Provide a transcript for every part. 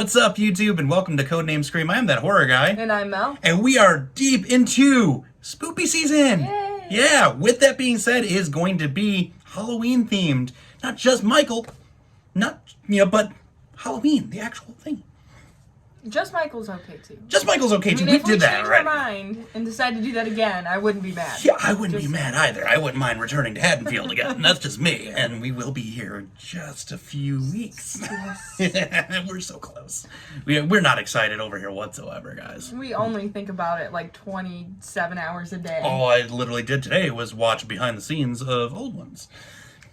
What's up, YouTube, and welcome to Codename Scream. I'm that horror guy. And I'm Mel. And we are deep into spoopy season. Yay. Yeah, with that being said, it is going to be Halloween themed. Not just Michael, but Halloween, the actual thing. Just Michael's okay too. Just Michael's okay too. If we did that, change right? our mind and decide to do that again, I wouldn't be mad. Yeah, I wouldn't be mad either. I wouldn't mind returning to Haddonfield again. That's just me. And we will be here in just a few weeks. Yes. We're so close. We're not excited over here whatsoever, guys. We only think about it like 27 hours a day. All I literally did today was watch behind the scenes of old ones.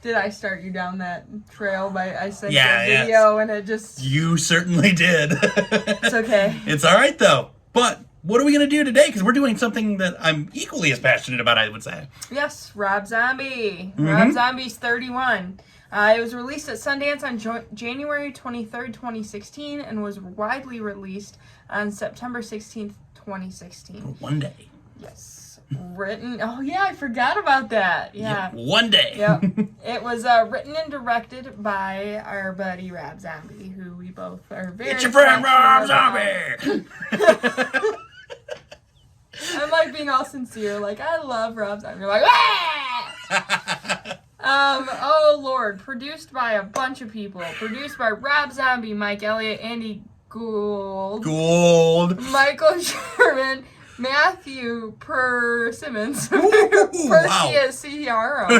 Did I start you down that trail I sent you Yeah, a video and it just... You certainly did. It's okay. It's alright though. But what are we going to do today? Because we're doing something that I'm equally as passionate about, I would say. Yes, Rob Zombie. Rob Zombie's 31. It was released at Sundance on January 23rd, 2016 and was widely released on September 16th, 2016. One day. Yes. Written. Oh, yeah, I forgot about that. Yeah. One day. Yep. It was written and directed by our buddy Rob Zombie, who we both are very... It's your friend Rob Zombie! I'm like being all sincere, like, I love Rob Zombie. You're like, ah! Oh, Lord. Produced by a bunch of people. Produced by Rob Zombie, Mike Elliott, Andy Gould, Michael Sherman, Matthew Persimmons, Perseus Ciaro,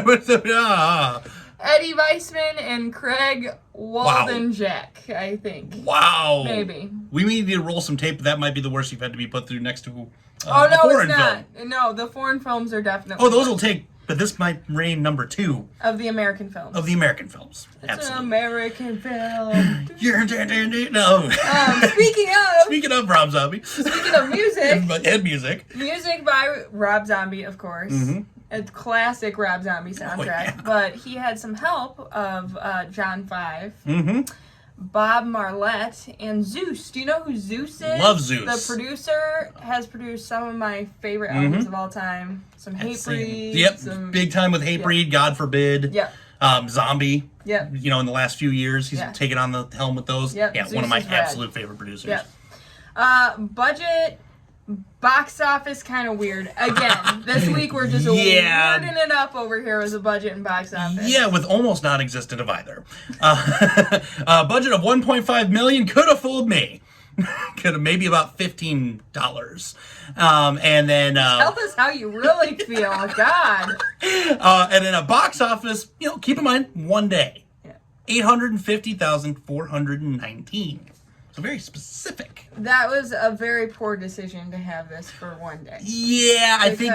Eddie Weissman, and Craig Waldenjack, I think. Wow. Maybe. We need to roll some tape, but that might be the worst you've had to be put through next to oh, no, foreign it's not. film. No, the foreign films are definitely... Oh, those will take... But this might reign number 2. Of the American films. Of the American films. It's Absolutely. an American film. No. Speaking of Rob Zombie. Speaking of music. And music. Music by Rob Zombie, of course. Mm-hmm. A classic Rob Zombie soundtrack. Yeah. But he had some help of John Five. Mm-hmm. Bob Marlette, and Zeus. Do you know who Zeus is? Love Zeus. The producer has produced some of my favorite albums of all time. Some Hatebreed. Yep, big time with Hatebreed, God forbid. Yep. Zombie. Yep. You know, in the last few years, he's taken on the helm with those. Yep. Yeah, Zeus one of my is rad. absolute favorite producers. Yep. Budget, box office, kind of weird. Again, this week we're just weirding it up over here with the budget and box office. Yeah, with almost non-existent of either. Budget of $1.5 million could have fooled me. Could have maybe about $15. And then tell us how you really feel. God. And then a box office, keep in mind, one day. Yeah. 850,419. So very specific. That was a very poor decision to have this for one day. Yeah, I think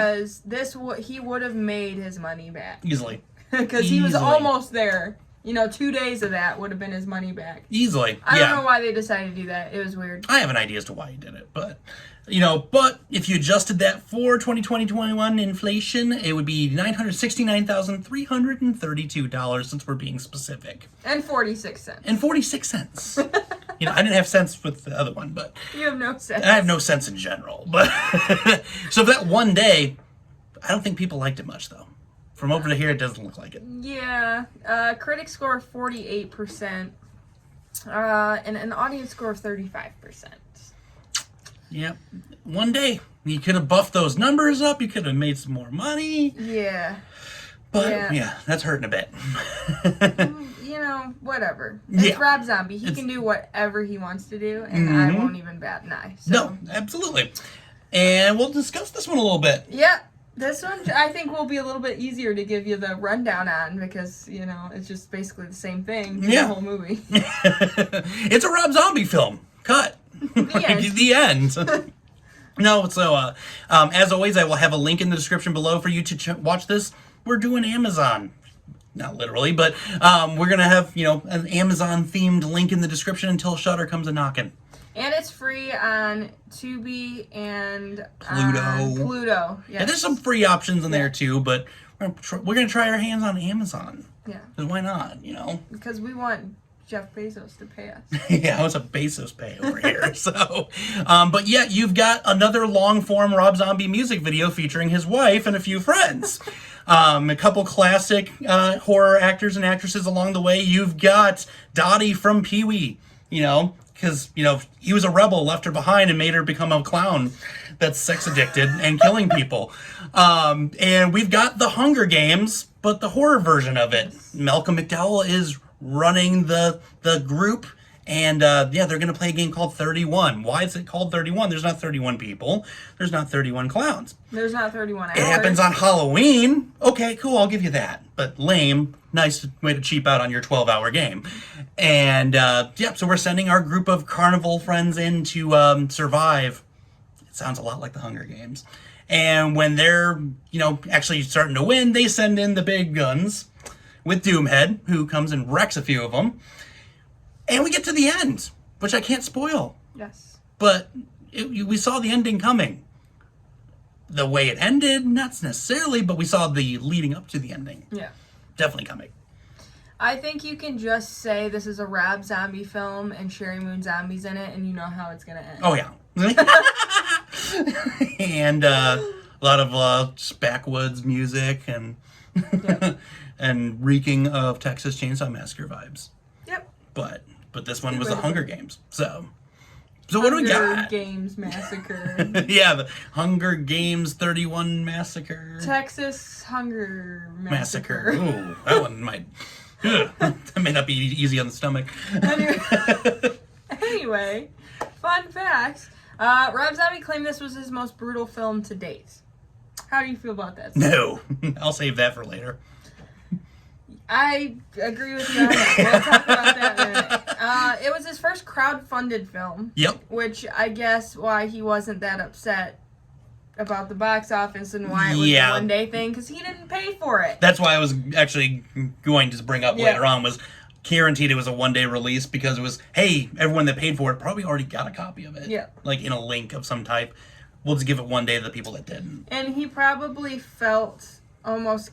because he would have made his money back easily. Because he was almost there. 2 days of that would have been his money back. Easily. I don't know why they decided to do that. It was weird. I have an idea as to why he did it, but but if you adjusted that for 2020-21 inflation, it would be $969,332 since we're being specific. And 46 cents. And 46 cents. I didn't have sense with the other one, but you have no sense. I have no sense in general. But so for that one day, I don't think people liked it much though. From over to here, it doesn't look like it. Yeah. Critic score of 48%. And an audience score of 35%. Yep. One day. You could have buffed those numbers up. You could have made some more money. Yeah. But, yeah that's hurting a bit. Whatever. It's Rob Zombie. He can do whatever he wants to do, and I won't even bat an eye. So. No, absolutely. And we'll discuss this one a little bit. Yeah. This one, I think, will be a little bit easier to give you the rundown on because, it's just basically the same thing the whole movie. It's a Rob Zombie film. Cut. The end. No, so, as always, I will have a link in the description below for you to watch this. We're doing Amazon. Not literally, but we're going to have, an Amazon-themed link in the description until Shudder comes a-knocking. And it's free on Tubi and Pluto. Yes. Yeah, there's some free options in there too, but we're going to try our hands on Amazon. Yeah. Because why not, Because we want Jeff Bezos to pay us. Yeah, I was a Bezos pay over here. So, but yeah, you've got another long-form Rob Zombie music video featuring his wife and a few friends. A couple classic horror actors and actresses along the way. You've got Dottie from Pee-wee, because, he was a rebel, left her behind, and made her become a clown that's sex addicted and killing people. And we've got the Hunger Games, but the horror version of it. Malcolm McDowell is running the group, and they're going to play a game called 31. Why is it called 31? There's not 31 people. There's not 31 clowns. There's not 31 hours. It happens on Halloween. Okay, cool, I'll give you that. But lame. Nice way to cheap out on your 12-hour game. And, so we're sending our group of carnival friends in to survive. It sounds a lot like the Hunger Games. And when they're, actually starting to win, they send in the big guns with Doomhead, who comes and wrecks a few of them. And we get to the end, which I can't spoil. Yes. But we saw the ending coming. The way it ended, not necessarily, but we saw the leading up to the ending. Yeah. Definitely coming. I think you can just say this is a Rob Zombie film and Sherry Moon Zombie's in it, and you know how it's going to end. Oh, yeah. And a lot of just backwoods music and and reeking of Texas Chainsaw Massacre vibes. Yep. But this one was the Hunger Games. So what do we got? Hunger Games Massacre. Yeah, the Hunger Games 31 Massacre. Texas Hunger Massacre. Ooh, that one might... that may not be easy on the stomach. Anyway, fun fact. Rob Zombie claimed this was his most brutal film to date. How do you feel about that? No. I'll save that for later. I agree with you on that. We'll talk about that in a minute. It was his first crowd-funded film. Yep. Which I guess why he wasn't that upset about the box office and why it was a one-day thing, because he didn't pay for it. That's why I was actually going to bring up later on, was guaranteed it was a one-day release, because it was, hey, everyone that paid for it probably already got a copy of it. Yeah. Like in a link of some type. We'll just give it one day to the people that didn't. And he probably felt almost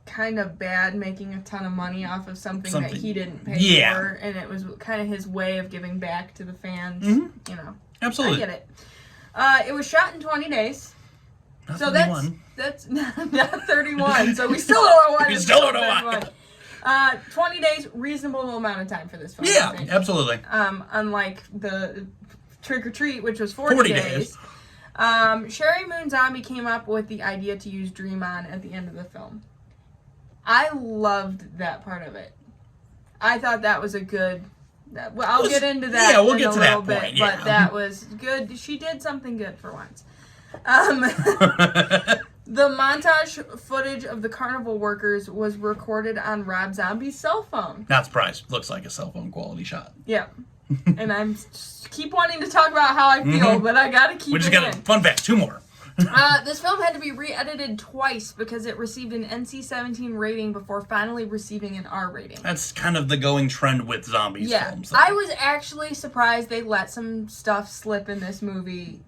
kind of bad making a ton of money off of something that he didn't pay for, and it was kind of his way of giving back to the fans. Mm-hmm. Absolutely. I get it. It was shot in 20 days. Not so 31. that's not 31. So we still don't know why. We still don't know why. 20 days, reasonable amount of time for this film. Yeah, absolutely. Unlike the Trick or Treat, which was 40 days. Sherry Moon Zombie came up with the idea to use Dream On at the end of the film. I loved that part of it. I thought that was a good... Well, I'll get into that we'll in get a to little that bit, point, but that was good. She did something good for once. The montage footage of the carnival workers was recorded on Rob Zombie's cell phone. Not surprised. Looks like a cell phone quality shot. Yeah. And I'm keep wanting to talk about how I feel, but I gotta keep it in. We just got a fun fact. 2 more. This film had to be re-edited twice because it received an NC-17 rating before finally receiving an R rating. That's kind of the going trend with zombies films. I was actually surprised they let some stuff slip in this movie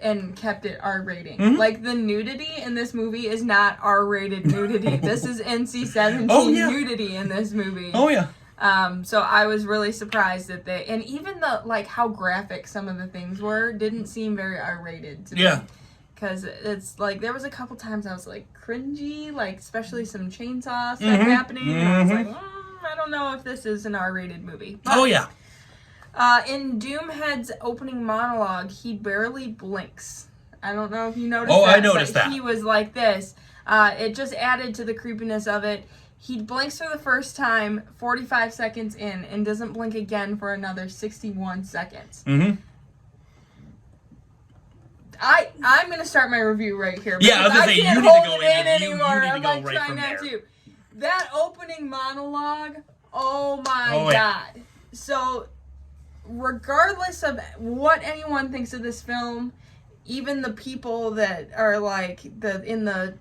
and kept it R rating. Mm-hmm. Like, the nudity in this movie is not R-rated nudity. This is NC-17 nudity in this movie. Oh, yeah. So I was really surprised that and even how graphic some of the things were didn't seem very R-rated to me. Yeah. Because it's like, there was a couple times I was like cringy, like especially some chainsaw stuff happening. And I was like, I don't know if this is an R-rated movie. But, in Doomhead's opening monologue, he barely blinks. I don't know if you noticed that. I noticed that. He was like this. It just added to the creepiness of it. He blinks for the first time 45 seconds in and doesn't blink again for another 61 seconds. Mm-hmm. I'm going to start my review right here. Yeah, I was going to say, you need to go in anymore. You need to go I'm right trying from not there. to. That opening monologue, oh my God. So, regardless of what anyone thinks of this film, even the people that are like in the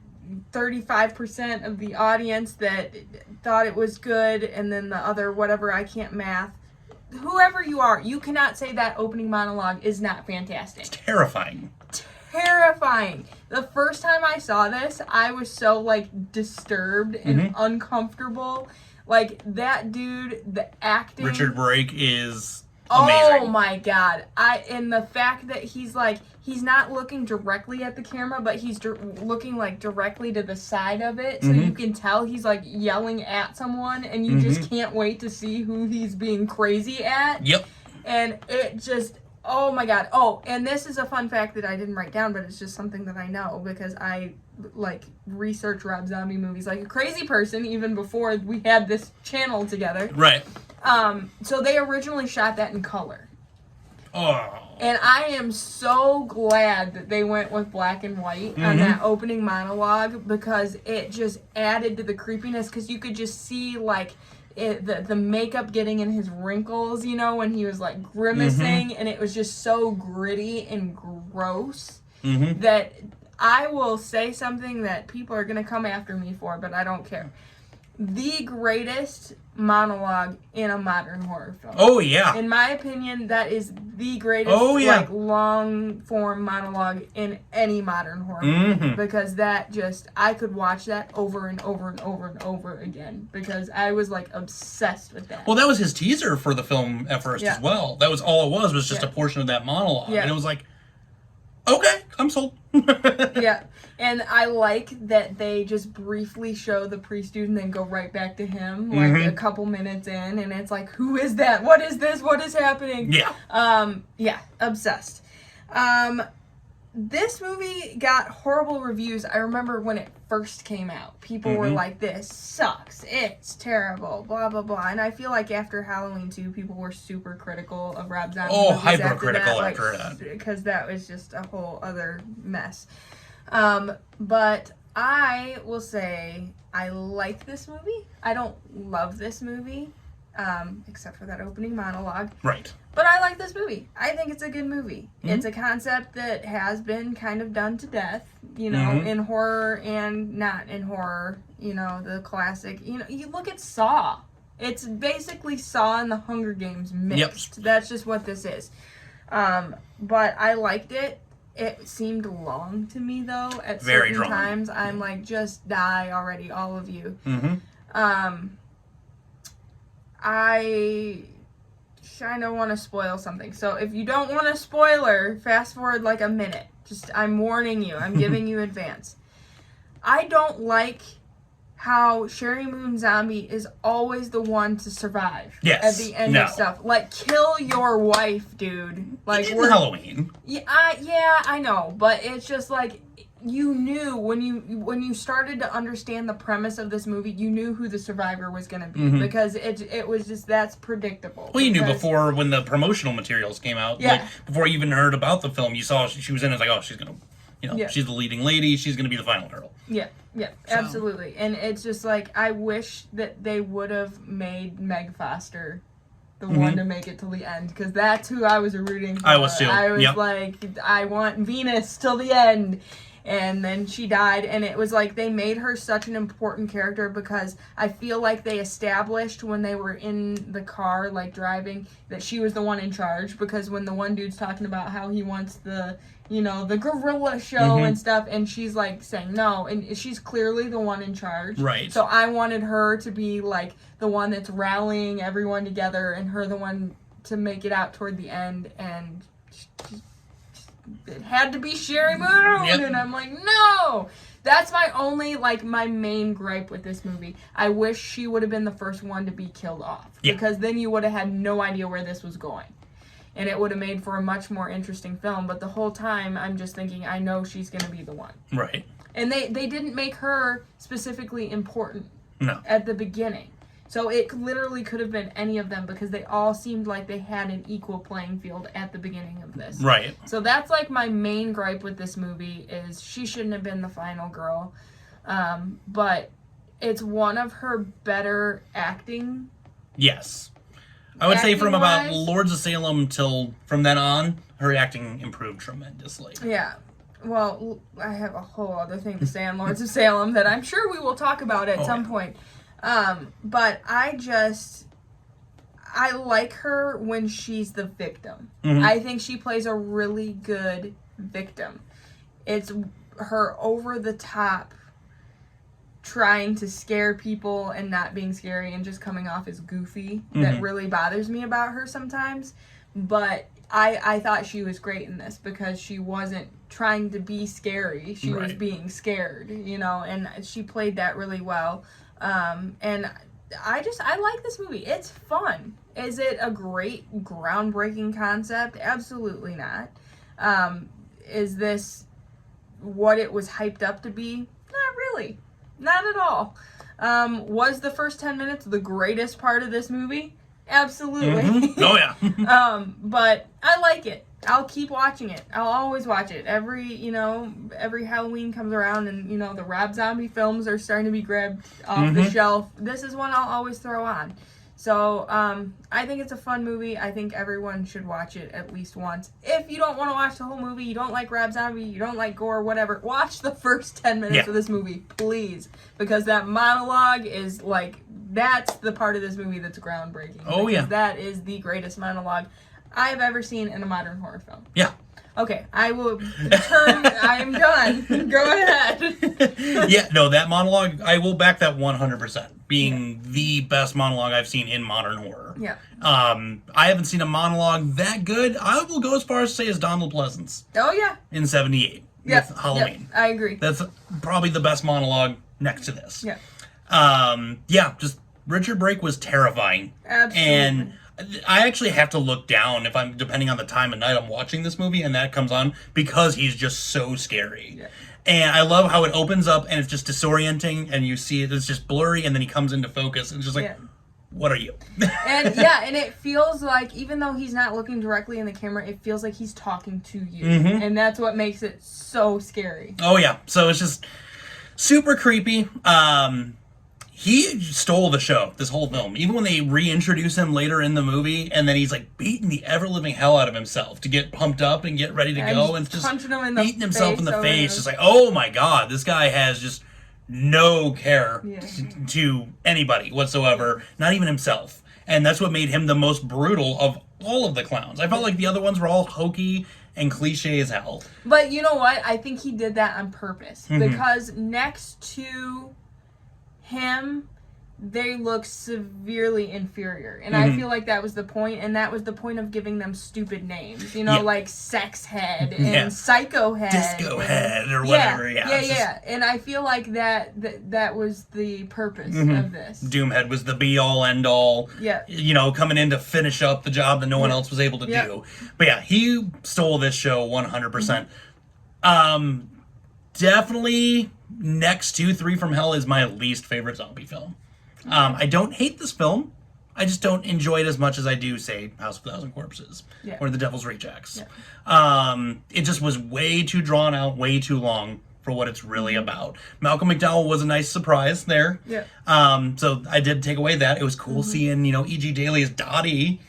35% of the audience that thought it was good, and then the other whatever, I can't math. Whoever you are, you cannot say that opening monologue is not fantastic. It's terrifying. Terrifying. The first time I saw this, I was so disturbed and uncomfortable. Like, that dude, the acting. Richard Brake is amazing. Oh my God. And the fact that he's not looking directly at the camera, but he's looking directly to the side of it, so you can tell he's yelling at someone, and you just can't wait to see who he's being crazy at. Yep. And it just, oh my god. Oh, and this is a fun fact that I didn't write down, but it's just something that I know because I like research Rob Zombie movies like a crazy person even before we had this channel together. Right. So they originally shot that in color. Oh. And I am so glad that they went with black and white on that opening monologue because it just added to the creepiness because you could just see like the makeup getting in his wrinkles, you know, when he was like grimacing, and it was just so gritty and gross that I will say something that people are going to come after me for, but I don't care. The greatest monologue in a modern horror film. Oh, yeah. In my opinion, that is the greatest like long form monologue in any modern horror movie because that just I could watch that over and over and over and over again because I was like obsessed with that. Well, that was his teaser for the film at first as well. That was all it was just a portion of that monologue. And it was like, okay, I'm sold. Yeah. And I like that they just briefly show the priest dude and then go right back to him, like a couple minutes in, and it's like, who is that? What is this? What is happening? Yeah. Yeah, obsessed. This movie got horrible reviews. I remember when it first came out. People were like, this sucks. It's terrible. Blah, blah, blah. And I feel like after Halloween 2, people were super critical of Rob Zombie. Oh, hypercritical after that. Because that was just a whole other mess. But I will say I like this movie. I don't love this movie, except for that opening monologue. Right. But I like this movie. I think it's a good movie. It's a concept that has been kind of done to death, you know, in horror and not in horror. You know, the classic, you know, you look at Saw. It's basically Saw and the Hunger Games mixed. Yep. That's just what this is. But I liked it. It seemed long to me, though. At certain times, I'm like, just die already, all of you. I kind of want to spoil something. So if you don't want a spoiler, fast forward like a minute. Just, I'm warning you. I'm giving you advance. I don't like how Sherry Moon Zombie is always the one to survive at the end of stuff. Like, kill your wife, dude. Like, we're Halloween. Yeah, I know, but it's just like you knew when you started to understand the premise of this movie, you knew who the survivor was going to be because it was just that's predictable. Well, you knew before when the promotional materials came out, like before you even heard about the film, you saw she was in it. It's like, oh, she's gonna. You know, she's the leading lady. She's going to be the final girl. Yeah, absolutely. And it's just like, I wish that they would have made Meg Foster the one to make it till the end. Because that's who I was rooting for. I was too. I was like, I want Venus till the end. And then she died. And it was like, they made her such an important character because I feel like they established when they were in the car, like driving, that she was the one in charge. Because when the one dude's talking about how he wants the gorilla show and stuff, and she's like saying no, and she's clearly the one in charge. Right. So I wanted her to be like the one that's rallying everyone together, and her the one to make it out toward the end, and it had to be Sherry Moon, and I'm like, no! That's my only, like, my main gripe with this movie. I wish she would have been the first one to be killed off, because then you would have had no idea where this was going. And it would have made for a much more interesting film. But the whole time, I'm just thinking, I know she's going to be the one. Right. And they didn't make her specifically important at the beginning. So it literally could have been any of them because they all seemed like they had an equal playing field at the beginning of this. Right. So that's like my main gripe with this movie is she shouldn't have been the final girl. But it's one of her better acting. Yes. I would say from about Lords of Salem till from then on, her acting improved tremendously. Yeah. Well, I have a whole other thing to say on Lords of Salem that I'm sure we will talk about at some point. But I like her when she's the victim. I think she plays a really good victim. It's her over the top trying to scare people and not being scary and just coming off as goofy that really bothers me about her sometimes. But I thought she was great in this because she wasn't trying to be scary. She was being scared, you know, and she played that really well. And I like this movie. It's fun. Is it a great groundbreaking concept? Absolutely not. Is this what it was hyped up to be? Not really. Not at all. Was the first 10 minutes the greatest part of this movie? Absolutely. Oh yeah. But I like it. I'll keep watching it. I'll always watch it. Every Halloween comes around and, the Rob Zombie films are starting to be grabbed off the shelf. This is one I'll always throw on. So, I think it's a fun movie. I think everyone should watch it at least once. If you don't want to watch the whole movie, you don't like Rob Zombie, you don't like gore, whatever, watch the first 10 minutes of this movie, please. Because that monologue is that's the part of this movie that's groundbreaking. Oh, yeah. That is the greatest monologue I've ever seen in a modern horror film. Yeah. Okay, I will turn. I am done. Go ahead. Yeah, no, that monologue, I will back that 100%. Being the best monologue I've seen in modern horror. Yeah. I haven't seen a monologue that good. I will go as far as to say as Donald Pleasance. Oh, yeah. In 78. Yep. With Halloween. Yep. I agree. That's probably the best monologue next to this. Yeah. Just Richard Brake was terrifying. Absolutely. And I actually have to look down if I'm, depending on the time of night I'm watching this movie and that comes on, because he's just so scary. Yeah. And I love how it opens up and it's just disorienting and you see it's just blurry and then he comes into focus and it's just like, what are you? and it feels like, even though he's not looking directly in the camera, it feels like he's talking to you. And that's what makes it so scary. Oh yeah. So it's just super creepy. He stole the show, this whole film. Even when they reintroduce him later in the movie, and then he's like beating the ever-living hell out of himself to get pumped up and get ready to go, and just punching him in beating himself in the face. Just like, oh my god, this guy has just no care to anybody whatsoever, not even himself. And that's what made him the most brutal of all of the clowns. I felt like the other ones were all hokey and cliche as hell. But you know what? I think he did that on purpose. Because next to him, they look severely inferior. And I feel like that was the point, and that was the point of giving them stupid names. Like Sex Head and Psycho Head. Disco Head or whatever. Yeah. And I feel like that was the purpose of this. Doomhead was the be-all, end-all. Yeah. Coming in to finish up the job that no one else was able to do. But yeah, he stole this show 100%. Definitely next to 3 from Hell is my least favorite zombie film. I don't hate this film. I just don't enjoy it as much as I do, say, House of a Thousand Corpses or The Devil's Rejects. It just was way too drawn out, way too long for what it's really about. Malcolm McDowell was a nice surprise there. So I did take away that. It was cool seeing, E.G. Daly as Dottie.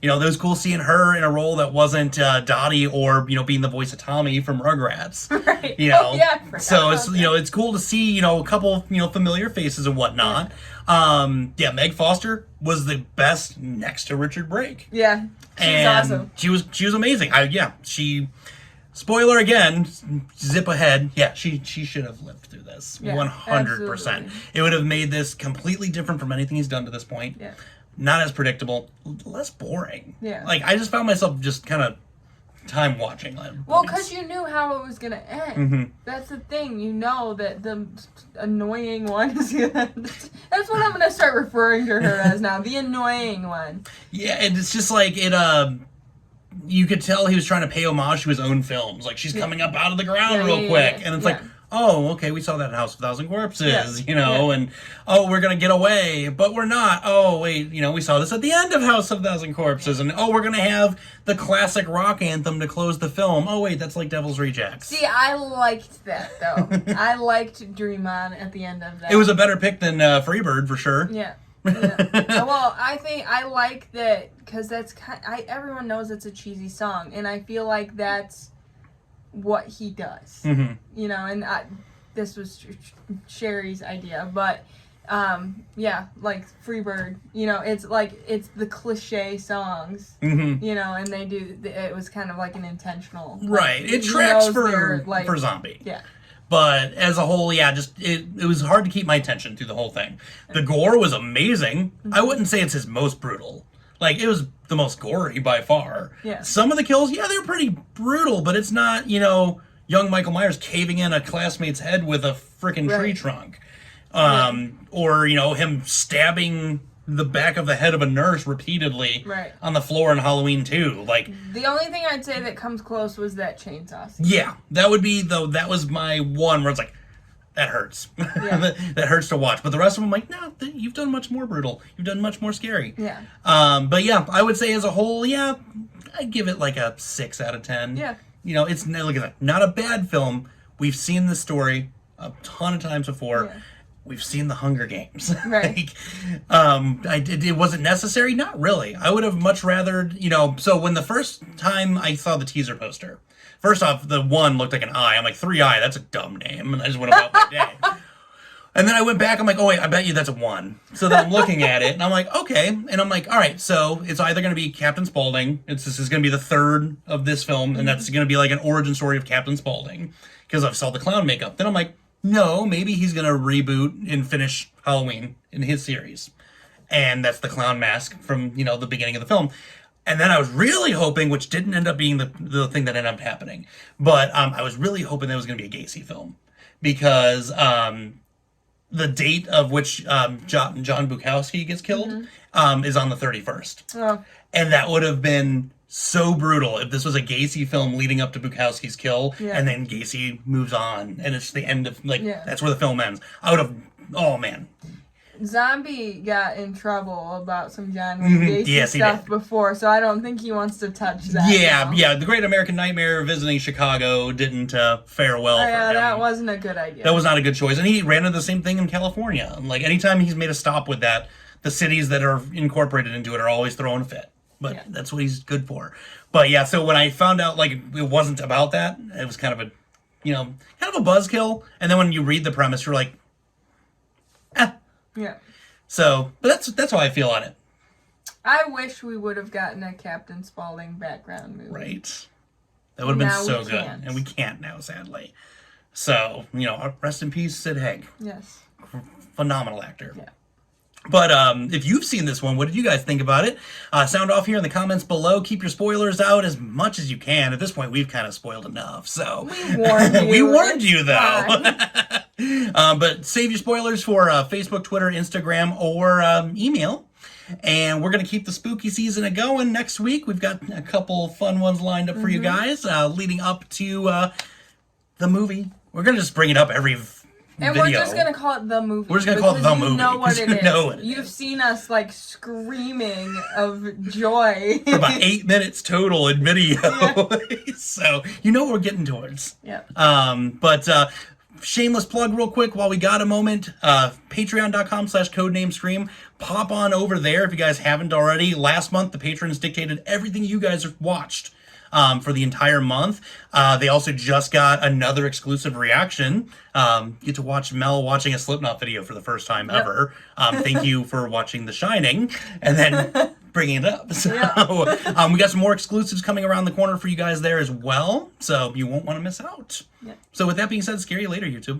It was cool seeing her in a role that wasn't Dottie or, being the voice of Tommy from Rugrats. Right. So it's, it's cool to see, a couple, familiar faces and whatnot. Meg Foster was the best next to Richard Brake. Yeah. She's awesome. She was amazing. She, spoiler again, zip ahead. Yeah, she should have lived through this. 100%. Absolutely. It would have made this completely different from anything he's done to this point. Not as predictable, less boring. I just found myself just kind of time watching. Well, because you knew how it was going to end. That's the thing. You know that the annoying one is going to... That's what I'm going to start referring to her as now. The annoying one. Yeah, and it's just like it... you could tell he was trying to pay homage to his own films. Like, she's coming up out of the ground real quick. And it's like... Oh, okay, we saw that in House of a Thousand Corpses, and, oh, we're going to get away, but we're not. Oh, wait, we saw this at the end of House of a Thousand Corpses, and, oh, we're going to have the classic rock anthem to close the film. Oh, wait, that's like Devil's Rejects. See, I liked that, though. I liked Dream On at the end of that. It was a better pick than Freebird, for sure. Well, I think I like that, because that's everyone knows it's a cheesy song, and I feel like that's what he does, and this was Sherry's idea, but like Freebird, it's the cliche songs, and they do, it was kind of like an intentional, it tracks for Zombie, but as a whole, it was hard to keep my attention through the whole thing. The gore was amazing. I wouldn't say it's his most brutal. It was the most gory by far. Some of the kills, they're pretty brutal, but it's not, young Michael Myers caving in a classmate's head with a freaking tree trunk. or him stabbing the back of the head of a nurse repeatedly on the floor in Halloween 2. Like, the only thing I'd say that comes close was that chainsaw scene. Yeah, that would be that was my one where it's like, that hurts. Yeah. That hurts to watch. But the rest of them, like, no, you've done much more brutal. You've done much more scary. Yeah. But yeah, I would say as a whole, yeah, I'd give it like a 6 out of 10. Yeah. It's not a bad film. We've seen this story a ton of times before. Yeah. We've seen the Hunger Games. Right. It wasn't necessary. Not really. I would have much rather, so when the first time I saw the teaser poster, first off, the one looked like an eye. I'm like, 3i, that's a dumb name. And I just went about my day. And then I went back, I'm like, oh wait, I bet you that's a 1. So then I'm looking at it, and I'm like, okay. And I'm like, all right, so it's either going to be Captain Spaulding. This is going to be the third of this film, and that's going to be like an origin story of Captain Spaulding, because I've saw the clown makeup. Then I'm like, no, maybe he's going to reboot and finish Halloween in his series. And that's the clown mask from, the beginning of the film. And then I was really hoping, which didn't end up being the thing that ended up happening, but I was really hoping that it was going to be a Gacy film, because the date of which John Bukowski gets killed is on the 31st. Oh. And that would have been so brutal if this was a Gacy film leading up to Bukowski's kill, and then Gacy moves on, and it's the end of, that's where the film ends. I would have, oh man. Zombie got in trouble about some John Gacy stuff before, so I don't think he wants to touch that. Yeah, the Great American Nightmare visiting Chicago didn't fare well for him. That wasn't a good idea. That was not a good choice, and he ran into the same thing in California. Like, anytime he's made a stop with that, the cities that are incorporated into it are always throwing a fit. But that's what he's good for. But yeah, so when I found out, like, it wasn't about that, it was kind of a buzzkill, and then when you read the premise, you're like, Yeah. So, but that's how I feel on it. I wish we would have gotten a Captain Spaulding background movie. Right. That would have been so good. And we can't now, sadly. So, rest in peace, Sid Haig. Yes. Phenomenal actor. Yeah. But if you've seen this one, what did you guys think about it? Sound off here in the comments below. Keep your spoilers out as much as you can. At this point, we've kind of spoiled enough. So we warned you. We warned you, though. But save your spoilers for Facebook, Twitter, Instagram, or email. And we're going to keep the spooky season going next week. We've got a couple fun ones lined up for you guys leading up to the movie. We're going to just bring it up every and video. We're just going to call it the movie. We're just going to call it the movie. You know what it is. Know what You've seen us, like, screaming of joy. For about 8 minutes total in video. Yeah. So, you know what we're getting towards. Yeah. But shameless plug real quick while we got a moment. Patreon.com/codenamescream. Pop on over there if you guys haven't already. Last month, the patrons dictated everything you guys have watched. For the entire month. They also just got another exclusive reaction. Get to watch Mel watching a Slipknot video for the first time ever. Thank you for watching The Shining and then bringing it up. So we got some more exclusives coming around the corner for you guys there as well. So you won't want to miss out. So with that being said, scary later, YouTube.